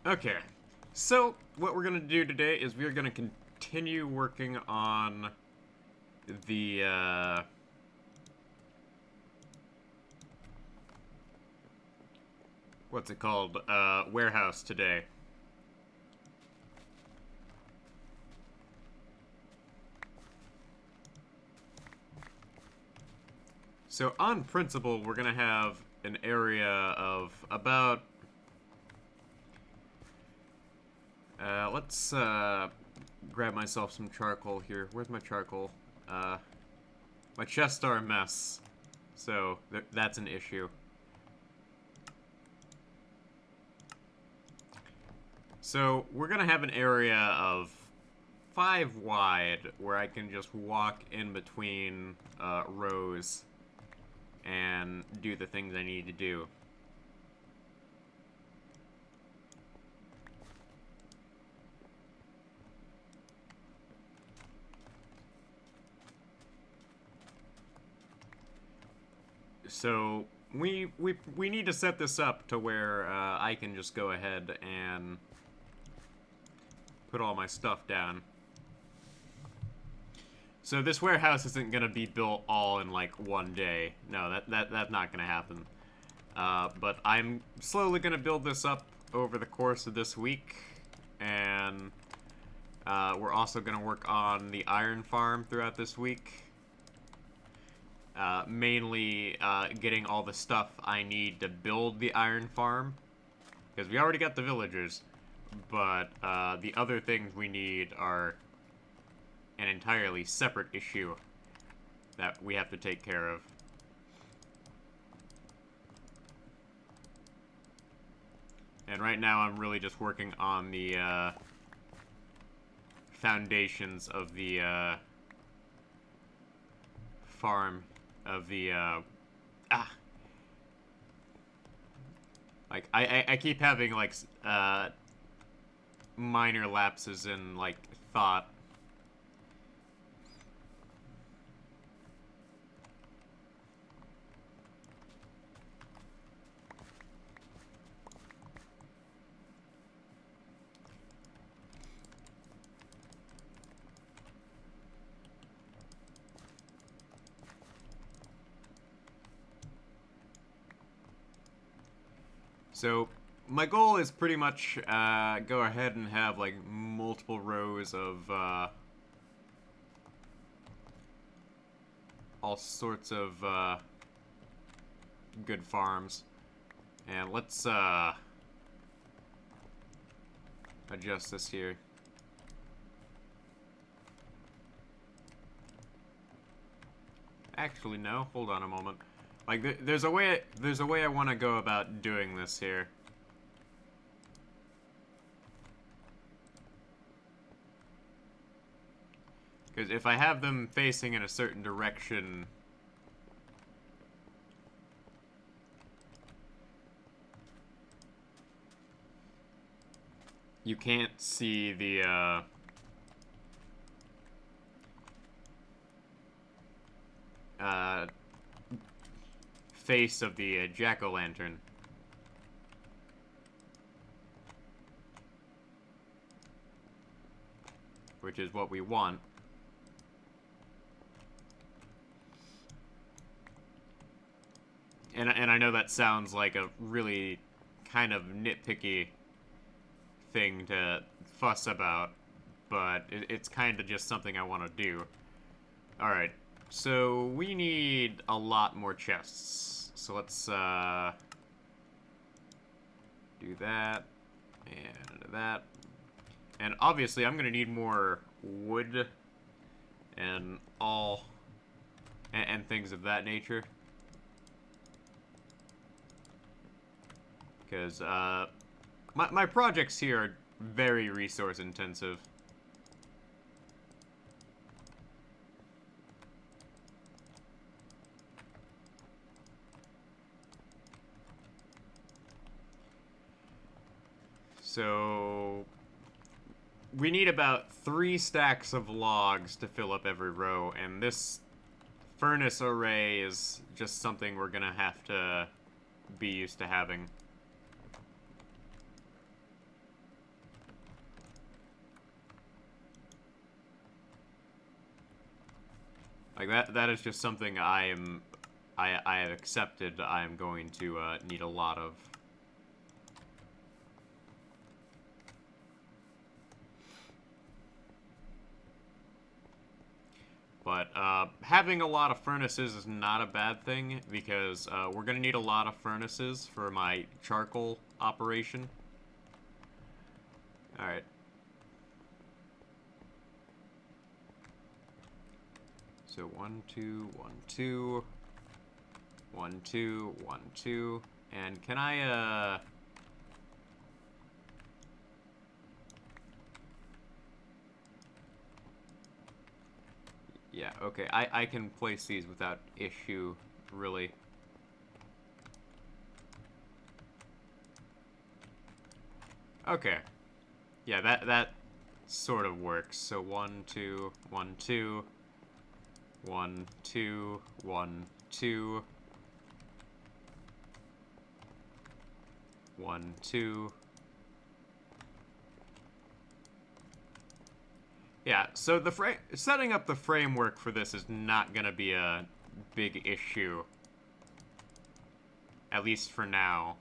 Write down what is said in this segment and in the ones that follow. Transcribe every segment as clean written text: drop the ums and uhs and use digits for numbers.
Okay. So, what we're gonna do today is we're gonna continue working on the, what's it called? Warehouse today. So, on principle, we're gonna have an area of about, let's, grab myself some charcoal here. Where's my charcoal? My chests are a mess. So, that's an issue. So, we're gonna have an area of 5 wide where I can just walk in between rows and do the things I need to do. So we need to set this up to where I can just go ahead and put all my stuff down. So this warehouse isn't gonna be built all in like one day. No, that's not gonna happen. But I'm slowly gonna build this up over the course of this week, and we're also gonna work on the iron farm throughout this week. Mainly getting all the stuff I need to build the iron farm, because we already got the villagers, but the other things we need are an entirely separate issue that we have to take care of. And right now I'm really just working on the foundations of the farm, of the like I keep having like minor lapses in like thought. So my goal is pretty much go ahead and have like multiple rows of all sorts of good farms. And let's adjust this here. Actually, no. Hold on a moment. Like, there's a way I want to go about doing this here. Because if I have them facing in a certain direction, you can't see the face of the jack-o'-lantern. Which is what we want. And I know that sounds like a really kind of nitpicky thing to fuss about, but it's kind of just something I want to do. Alright, so we need a lot more chests. So let's do that, and that. And obviously I'm going to need more wood and and things of that nature. Because my projects here are very resource intensive. So we need about 3 stacks of logs to fill up every row, and this furnace array is just something we're gonna have to be used to having. Like that is just something I have accepted I am going to need a lot of. But having a lot of furnaces is not a bad thing, because we're going to need a lot of furnaces for my charcoal operation. Alright. So 1, 2, 1, 2. 1, 2, 1, 2. And can I, yeah, okay, I can place these without issue, really. Okay. Yeah, that sort of works. So 1, 2, 1, 2. 1, 2, 1, 2. 1, 2. Yeah, so setting up the framework for this is not gonna be a big issue. At least for now.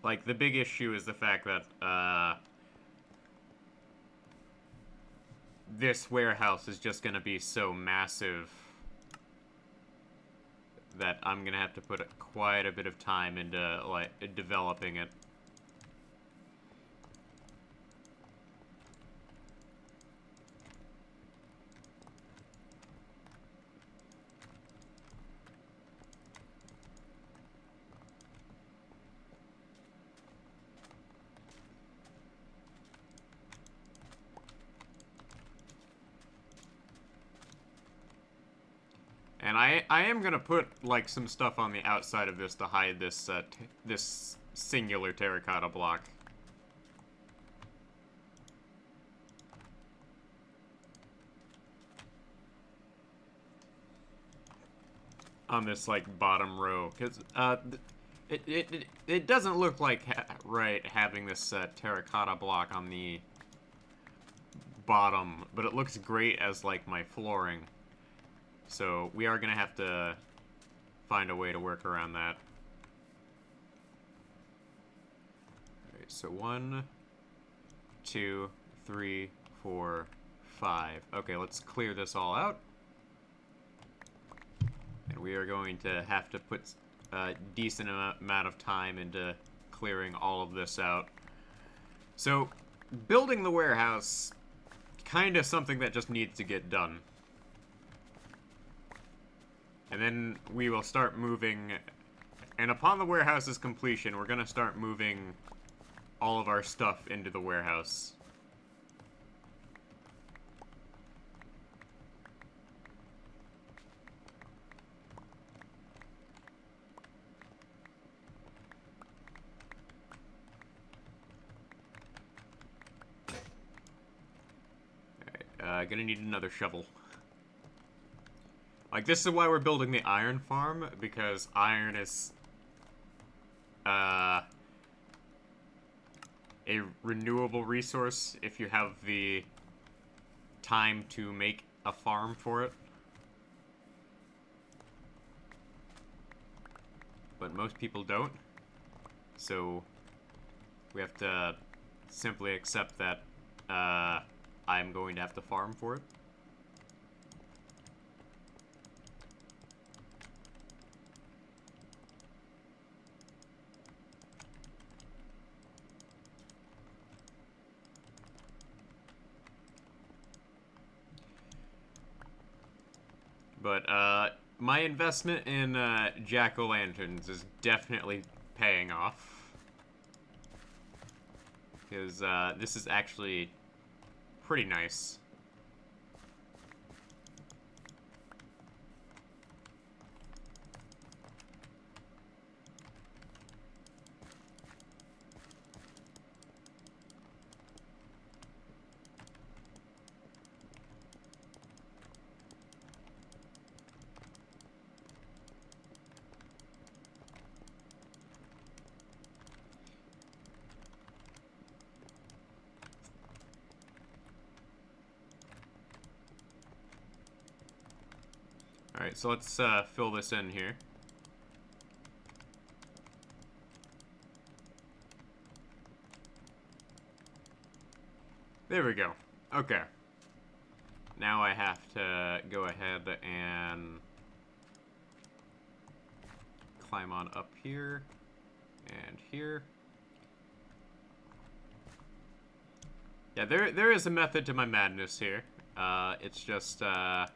Like, the big issue is the fact that, this warehouse is just gonna be so massive that I'm gonna have to put quite a bit of time into, like, developing it. And I am gonna put, like, some stuff on the outside of this to hide this, this singular terracotta block. On this, like, bottom row, because, it doesn't look like right having this, terracotta block on the bottom, but it looks great as, like, my flooring. So we are gonna have to find a way to work around that. Alright, so 1, 2, 3, 4, 5. Okay, let's clear this all out. And we are going to have to put a decent amount of time into clearing all of this out. So, building the warehouse, kind of something that just needs to get done. And then we will start moving, and upon the warehouse's completion, we're going to start moving all of our stuff into the warehouse. Alright, gonna need another shovel. Like, this is why we're building the iron farm, because iron is, a renewable resource if you have the time to make a farm for it. But most people don't. So, we have to simply accept that, I'm going to have to farm for it. But, my investment in, jack-o'-lanterns is definitely paying off. Because, this is actually pretty nice. Alright, so let's fill this in here. There we go. Okay. Now I have to go ahead and climb on up here and here. Yeah, there is a method to my madness here. It's just, there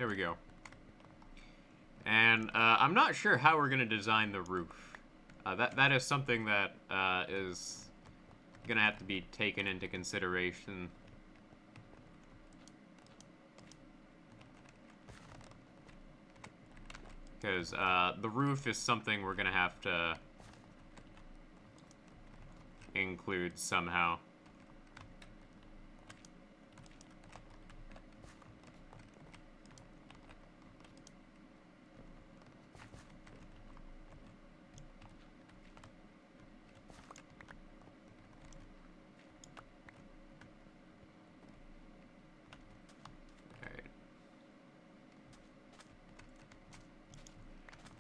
we go. And I'm not sure how we're going to design the roof. That is something that is going to have to be taken into consideration. Because the roof is something we're going to have to include somehow.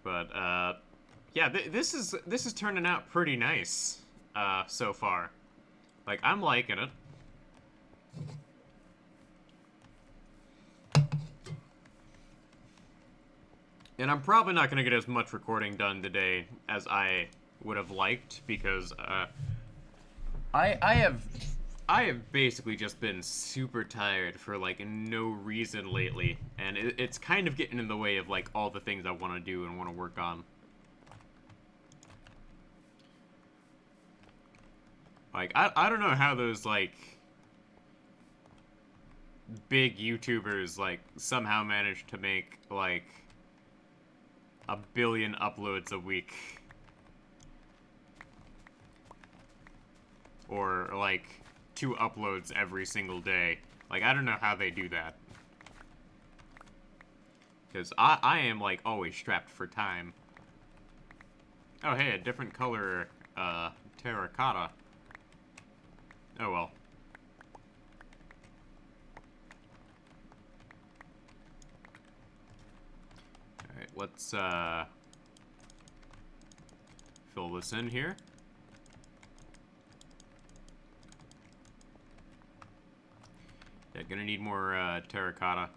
But yeah, this is turning out pretty nice so far. Like, I'm liking it. And I'm probably not going to get as much recording done today as I would have liked, because I have basically just been super tired for, like, no reason lately, and it's kind of getting in the way of, like, all the things I want to do and want to work on. Like, I don't know how those, like, big YouTubers, like, somehow manage to make, like, 1 billion uploads a week. Or, like, 2 uploads every single day. Like, I don't know how they do that. Because I am, like, always strapped for time. Oh, hey, a different color, terracotta. Oh, well. Alright, let's, fill this in here. Yeah, gonna need more, terracotta.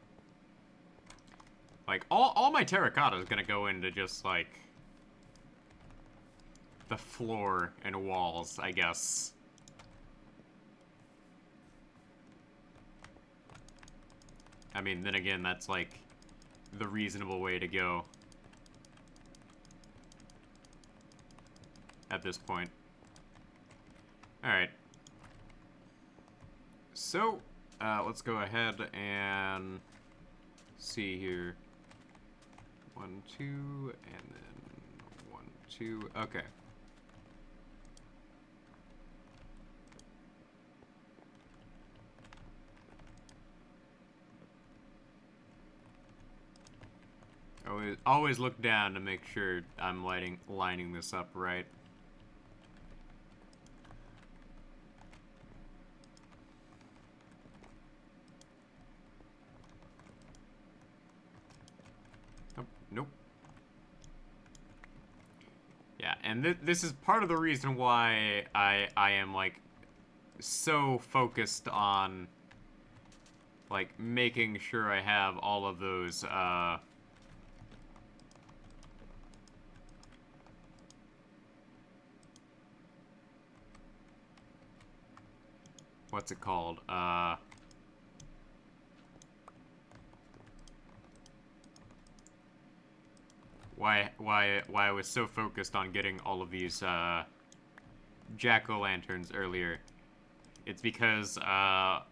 Like, all my terracotta is gonna go into just, like, the floor and walls, I guess. I mean, then again, that's, like, the reasonable way to go at this point. Alright. So, let's go ahead and see here. 1, 2, and then 1, 2. Okay. Always look down to make sure I'm lining this up right. Oh, nope. Yeah, and this is part of the reason why I am, like, so focused on, like, making sure I have all of those, what's it called? Why I was so focused on getting all of these, jack-o'-lanterns earlier. It's because, I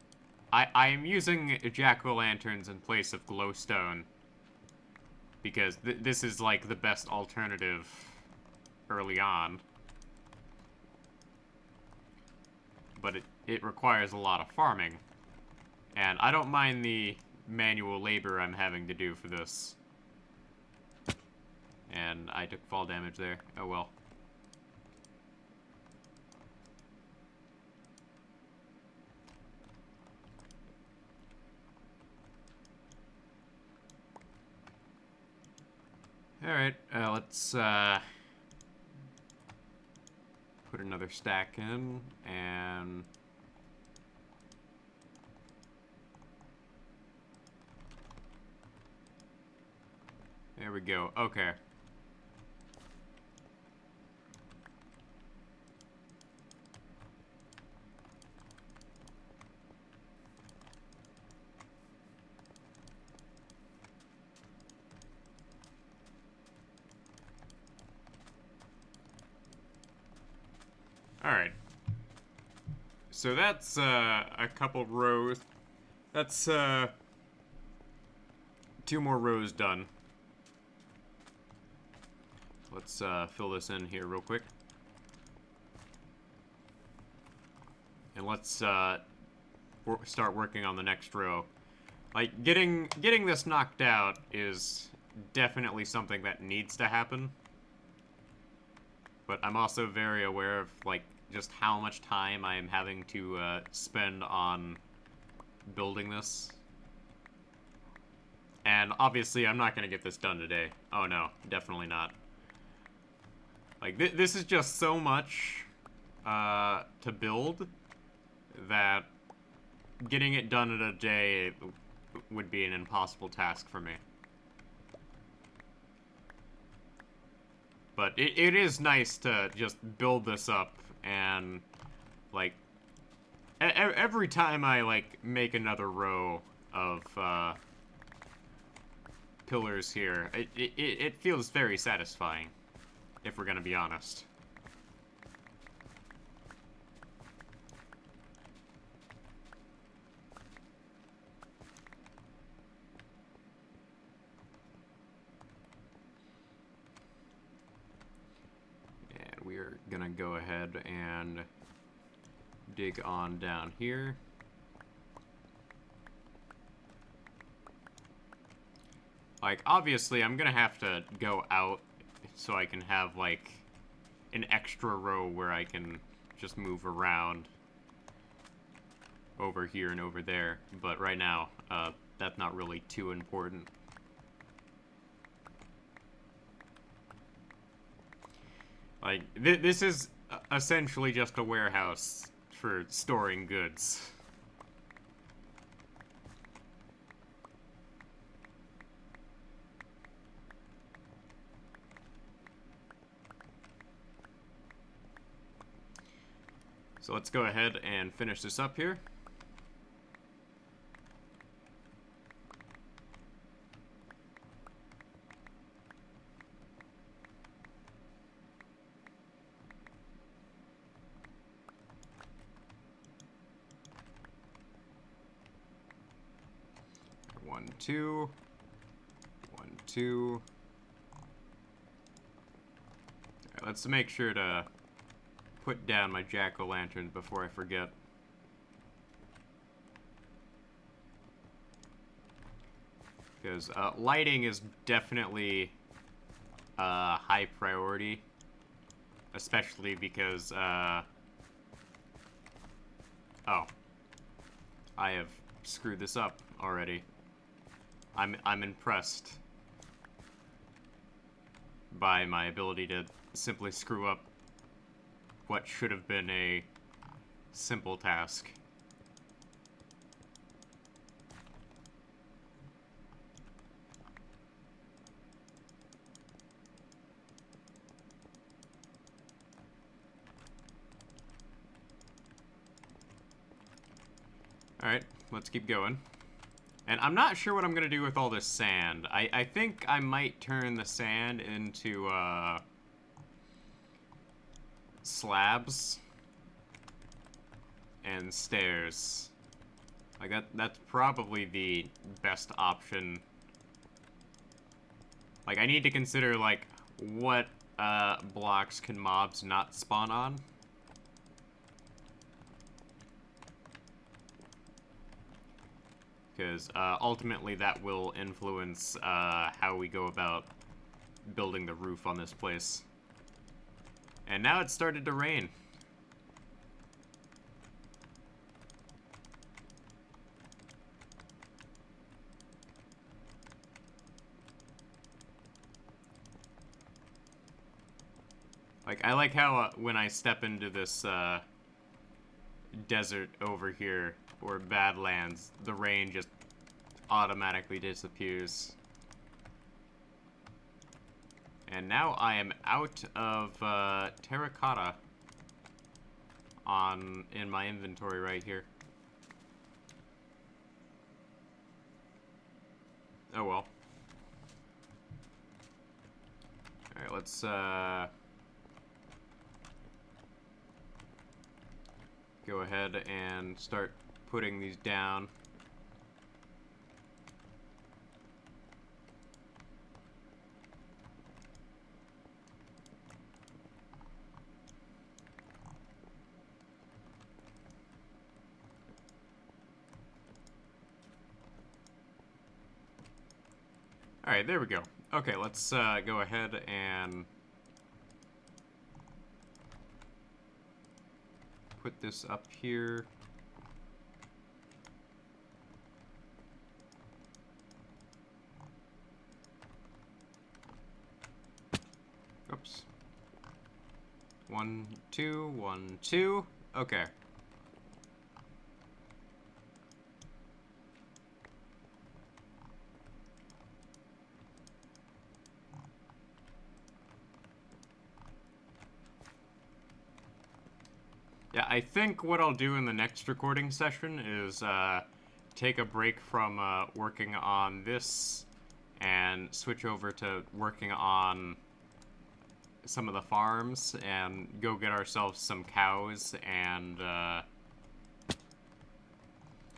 am using jack-o'-lanterns in place of glowstone. Because this is, like, the best alternative early on. But it requires a lot of farming. And I don't mind the manual labor I'm having to do for this. And I took fall damage there. Oh well. Alright, let's put another stack in, and there we go. Okay. Alright. So that's a couple rows. That's 2 more rows done. Let's fill this in here real quick. And let's start working on the next row. Like, getting this knocked out is definitely something that needs to happen. But I'm also very aware of, like, just how much time I am having to spend on building this. And obviously, I'm not going to get this done today. Oh no, definitely not. Like, this is just so much to build that getting it done in a day would be an impossible task for me. But it is nice to just build this up, and, like, every time I, like, make another row of pillars here, it feels very satisfying, if we're gonna be honest. And we are gonna go ahead and dig on down here. Like, obviously, I'm gonna have to go out so I can have, like, an extra row where I can just move around over here and over there. But right now, that's not really too important. Like, this is essentially just a warehouse for storing goods. So let's go ahead and finish this up here. One, two. 1, 2. All right, let's make sure to put down my jack-o'-lantern before I forget. Because lighting is definitely high priority, especially because oh, I have screwed this up already. I'm impressed by my ability to simply screw up what should have been a simple task. Alright, let's keep going. And I'm not sure what I'm gonna do with all this sand. I think I might turn the sand into, slabs and stairs. Like, that's probably the best option. Like, I need to consider, like, what, blocks can mobs not spawn on. Because ultimately that will influence how we go about building the roof on this place. And now it started to rain. Like, I like how when I step into this desert over here, or Badlands, the rain just automatically disappears. And now I am out of terracotta in my inventory right here. Oh well. Alright, let's go ahead and start putting these down. Alright, there we go. Okay, let's go ahead and put this up here. Oops. 1, 2, 1, 2. Okay. Yeah, I think what I'll do in the next recording session is take a break from working on this and switch over to working on some of the farms and go get ourselves some cows and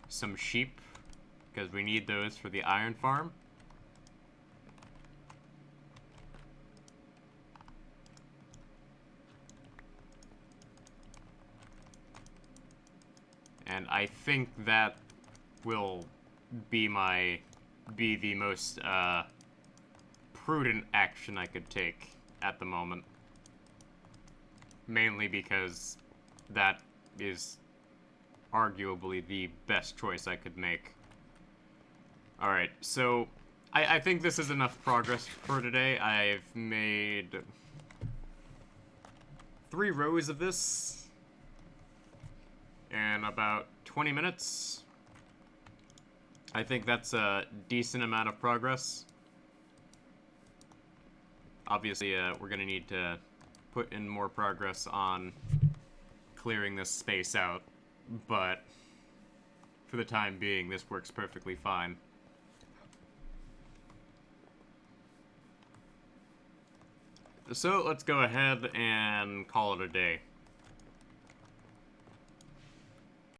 some sheep, because we need those for the iron farm. And I think that will be the most prudent action I could take at the moment. Mainly because that is arguably the best choice I could make. Alright, so I think this is enough progress for today. I've made 3 rows of this in about 20 minutes. I think that's a decent amount of progress. Obviously, we're going to need to put in more progress on clearing this space out, but for the time being, this works perfectly fine. So let's go ahead and call it a day.